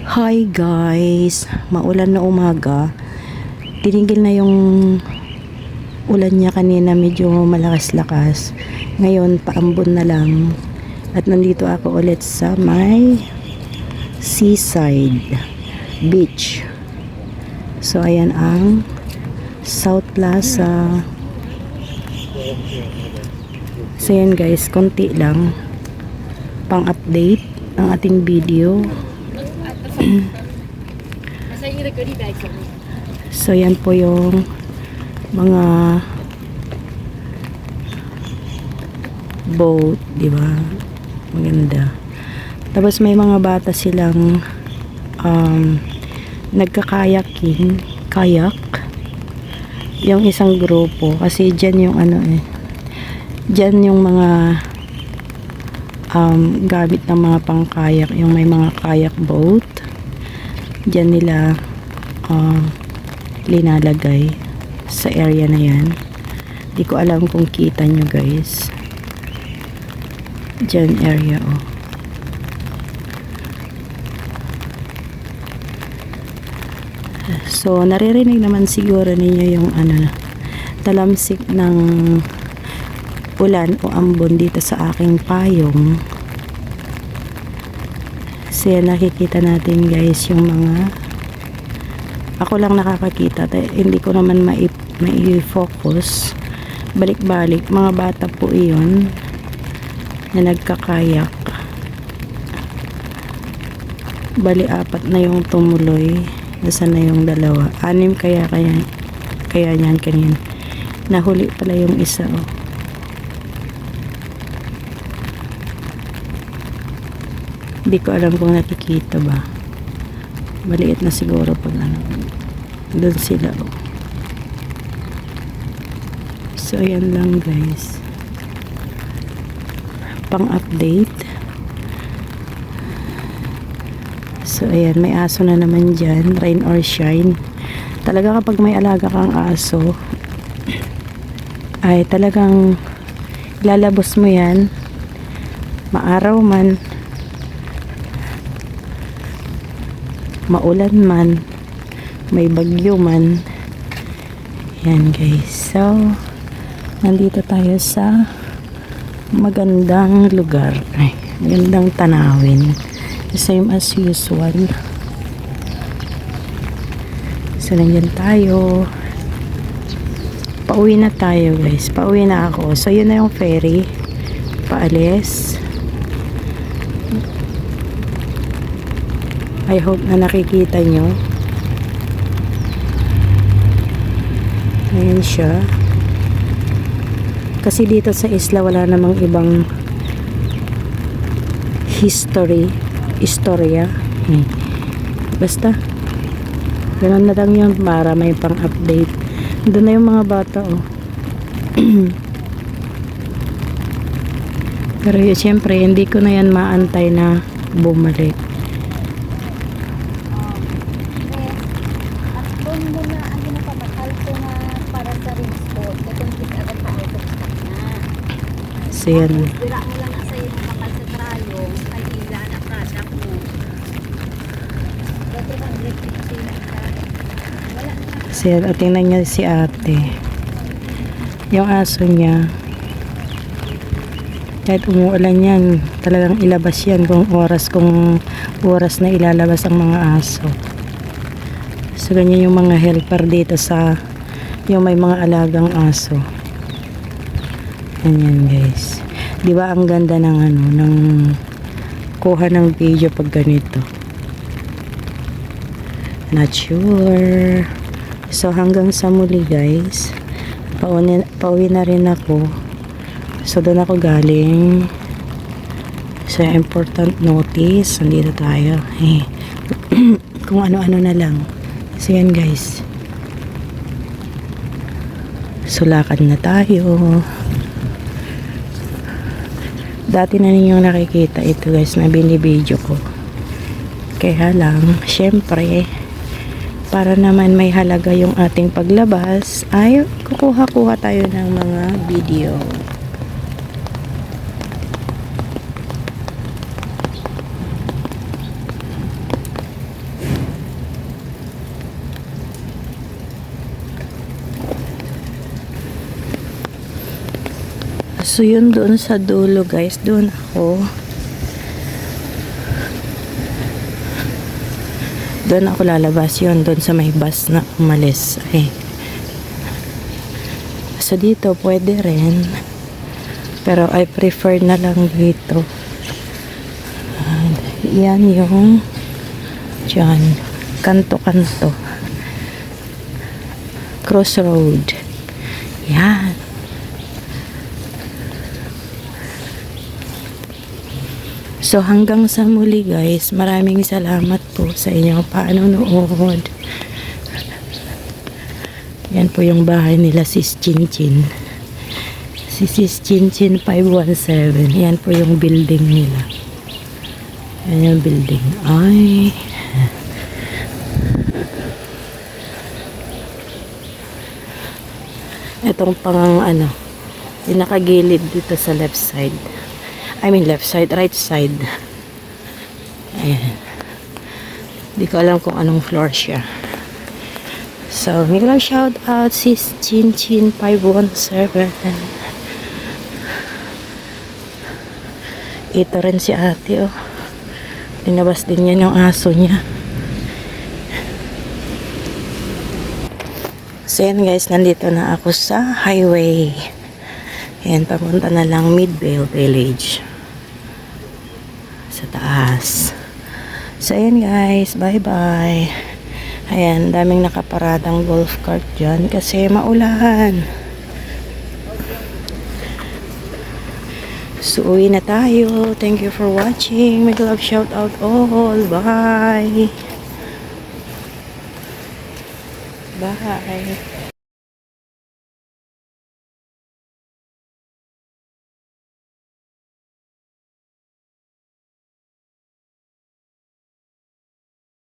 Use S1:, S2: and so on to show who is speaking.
S1: Hi guys, maulan na umaga. Tinigil na yung ulan niya kanina, medyo malakas-lakas. Ngayon paambon na lang. At nandito ako ulit sa may seaside beach. So ayan ang South Plaza. So ayan guys, konti lang pang update ang ating video. So yan po yung mga boat, di ba? Maganda. Tapos may mga bata silang nagkakayaking, kayak. Yung isang grupo kasi diyan yung diyan yung mga gamit ng mga pangkayak, yung may mga kayak boat. Diyan nila linalagay sa area na yan. Di ko alam kung kita nyo guys. Diyan area So naririnig naman siguro ninyo yung talamsik ng ulan o ambon dito sa aking payong. So yan, nakikita natin guys yung mga, ako lang nakakakita, hindi ko naman mai-focus. Balik-balik, mga bata po iyon na nagkakayak. Bali apat na yung tumuloy, nasa na yung dalawa, 6 kaya niyan kanina. Nahuli pala yung isa Hindi ko alam kung nakikita ba. Maliit na siguro pag doon sila So ayan lang guys, pang update. So ayan, may aso na naman dyan, rain or shine. Talaga kapag may alaga kang aso ay talagang lalabos mo yan, maaraw man, maulan man, may bagyo man. Yan guys, so nandito tayo sa magandang lugar, magandang tanawin, same as usual. So nandyan tayo, pauwi na tayo guys, pauwi na ako. So yun na yung ferry paalis. I hope na nakikita nyo. Ayan siya. Kasi dito sa isla wala namang ibang istorya. Basta ganun na lang yun para may pang update. Doon na yung mga bata Pero yun, siyempre hindi ko na yan maantay na bumalik. So yan. So yan, tingnan niya si ate. Yung aso niya. Kahit umuulan yan, talagang ilabas yan kung oras na ilalabas ang mga aso. So ganyan yung mga helper dito sa yung may mga alagang aso. Ganyan guys. Di ba ang ganda ng ng kuha ng video pag ganito. Not sure. So hanggang sa muli guys. Pauwi na rin ako. So doon ako galing. So important notice. Nandito tayo. Kung ano-ano na lang. So yan guys. So lakad na tayo. Dati na ninyong nakikita ito guys na binibideo ko. Kaya lang, syempre, para naman may halaga yung ating paglabas, ay kukuha-kuha tayo ng mga video. So yun doon sa dulo guys, doon ako. Doon ako lalabas yun, doon sa may bus na umalis. Ay. So dito pwede rin. Pero I prefer na lang dito. Yan yung dyan. Kanto-kanto. Crossroad. Yan. So hanggang sa muli guys, maraming salamat po sa inyong panonood. Yan po yung bahay nila Sis Chinchin. Si Sis Chinchin 517. Yan po yung building nila. Yan yung building. Ay. Itong pang ano, pinakagilid dito sa left side. I mean left side, right side. Ayan. Hindi ko alam kung anong floor siya. So, may lang shout out Sis Chinchin 517. Ito rin si ate, oh. Tinabas din yan yung aso niya. So, yan guys, nandito na ako sa highway. Ayan, papunta na lang Midvale Village. Sa taas. So, ayan guys, bye-bye. Ayan, daming nakaparadang golf cart dyan kasi maulan. So, uwi na tayo. Thank you for watching. Make love shout out all. Bye. Bye.